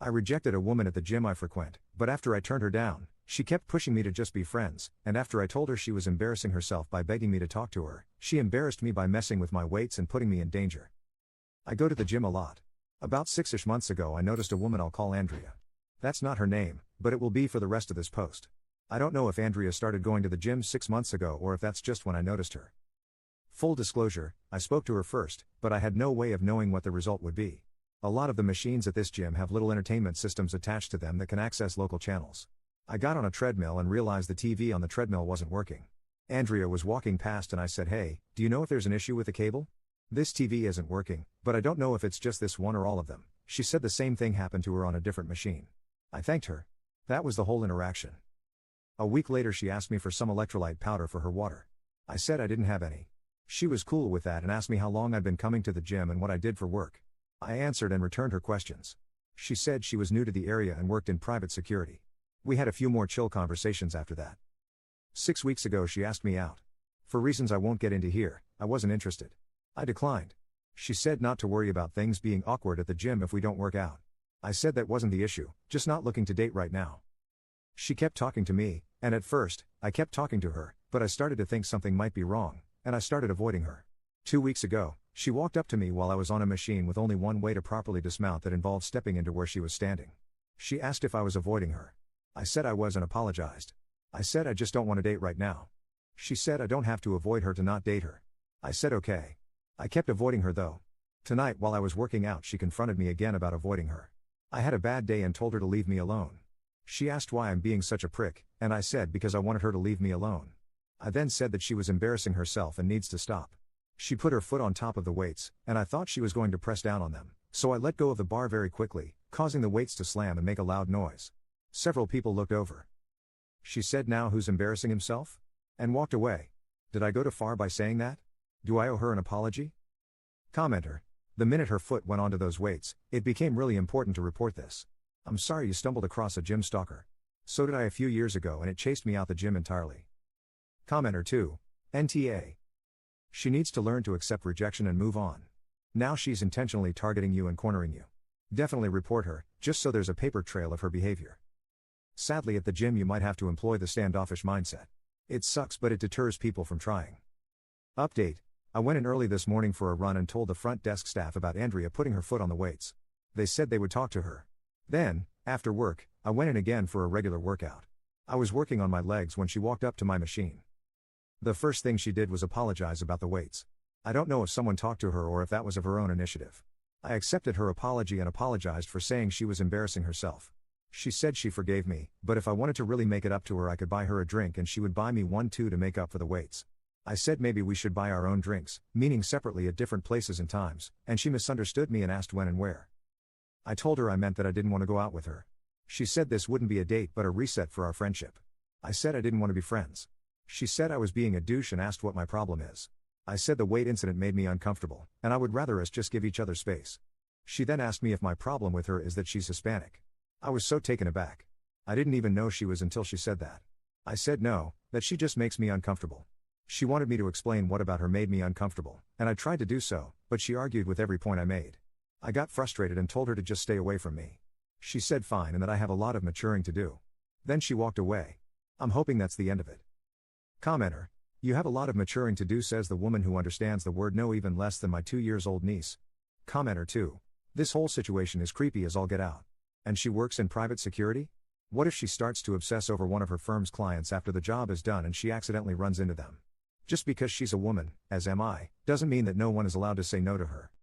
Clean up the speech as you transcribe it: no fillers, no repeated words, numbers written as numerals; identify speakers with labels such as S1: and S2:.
S1: I rejected a woman at the gym I frequent, but after I turned her down, she kept pushing me to just be friends, and after I told her she was embarrassing herself by begging me to talk to her, she embarrassed me by messing with my weights and putting me in danger. I go to the gym a lot. About 6-ish months ago I noticed a woman I'll call Andrea. That's not her name, but it will be for the rest of this post. I don't know if Andrea started going to the gym 6 months ago or if that's just when I noticed her. Full disclosure, I spoke to her first, but I had no way of knowing what the result would be. A lot of the machines at this gym have little entertainment systems attached to them that can access local channels. I got on a treadmill and realized the TV on the treadmill wasn't working. Andrea was walking past and I said, "Hey, do you know if there's an issue with the cable? This TV isn't working, but I don't know if it's just this one or all of them." She said the same thing happened to her on a different machine. I thanked her. That was the whole interaction. A week later she asked me for some electrolyte powder for her water. I said I didn't have any. She was cool with that and asked me how long I'd been coming to the gym and what I did for work. I answered and returned her questions. She said she was new to the area and worked in private security. We had a few more chill conversations after that. 6 weeks ago she asked me out. For reasons I won't get into here, I wasn't interested. I declined. She said not to worry about things being awkward at the gym if we don't work out. I said that wasn't the issue, just not looking to date right now. She kept talking to me, and at first, I kept talking to her, but I started to think something might be wrong, and I started avoiding her. 2 weeks ago, she walked up to me while I was on a machine with only one way to properly dismount that involved stepping into where she was standing. She asked if I was avoiding her. I said I was and apologized. I said I just don't want to date right now. She said I don't have to avoid her to not date her. I said okay. I kept avoiding her though. Tonight while I was working out she confronted me again about avoiding her. I had a bad day and told her to leave me alone. She asked why I'm being such a prick, and I said because I wanted her to leave me alone. I then said that she was embarrassing herself and needs to stop. She put her foot on top of the weights, and I thought she was going to press down on them, so I let go of the bar very quickly, causing the weights to slam and make a loud noise. Several people looked over. She said, "Now who's embarrassing himself?" and walked away. Did I go too far by saying that? Do I owe her an apology? Commenter. The minute her foot went onto those weights, it became really important to report this. I'm sorry you stumbled across a gym stalker. So did I a few years ago and it chased me out the gym entirely. Commenter 2. NTA. She needs to learn to accept rejection and move on. Now she's intentionally targeting you and cornering you. Definitely report her, just so there's a paper trail of her behavior. Sadly at the gym you might have to employ the standoffish mindset. It sucks but it deters people from trying. Update. I went in early this morning for a run and told the front desk staff about Andrea putting her foot on the weights. They said they would talk to her. Then, after work, I went in again for a regular workout. I was working on my legs when she walked up to my machine. The first thing she did was apologize about the weights. I don't know if someone talked to her or if that was of her own initiative. I accepted her apology and apologized for saying she was embarrassing herself. She said she forgave me, but if I wanted to really make it up to her I could buy her a drink and she would buy me one too to make up for the weights. I said maybe we should buy our own drinks, meaning separately at different places and times, and she misunderstood me and asked when and where. I told her I meant that I didn't want to go out with her. She said this wouldn't be a date but a reset for our friendship. I said I didn't want to be friends. She said I was being a douche and asked what my problem is. I said the weight incident made me uncomfortable, and I would rather us just give each other space. She then asked me if my problem with her is that she's Hispanic. I was so taken aback. I didn't even know she was until she said that. I said no, that she just makes me uncomfortable. She wanted me to explain what about her made me uncomfortable, and I tried to do so, but she argued with every point I made. I got frustrated and told her to just stay away from me. She said fine and that I have a lot of maturing to do. Then she walked away. I'm hoping that's the end of it. Commenter. You have a lot of maturing to do, says the woman who understands the word no even less than my 2-year-old niece. Commenter 2. This whole situation is creepy as all get out. And she works in private security? What if she starts to obsess over one of her firm's clients after the job is done and she accidentally runs into them? Just because she's a woman, as am I, doesn't mean that no one is allowed to say no to her.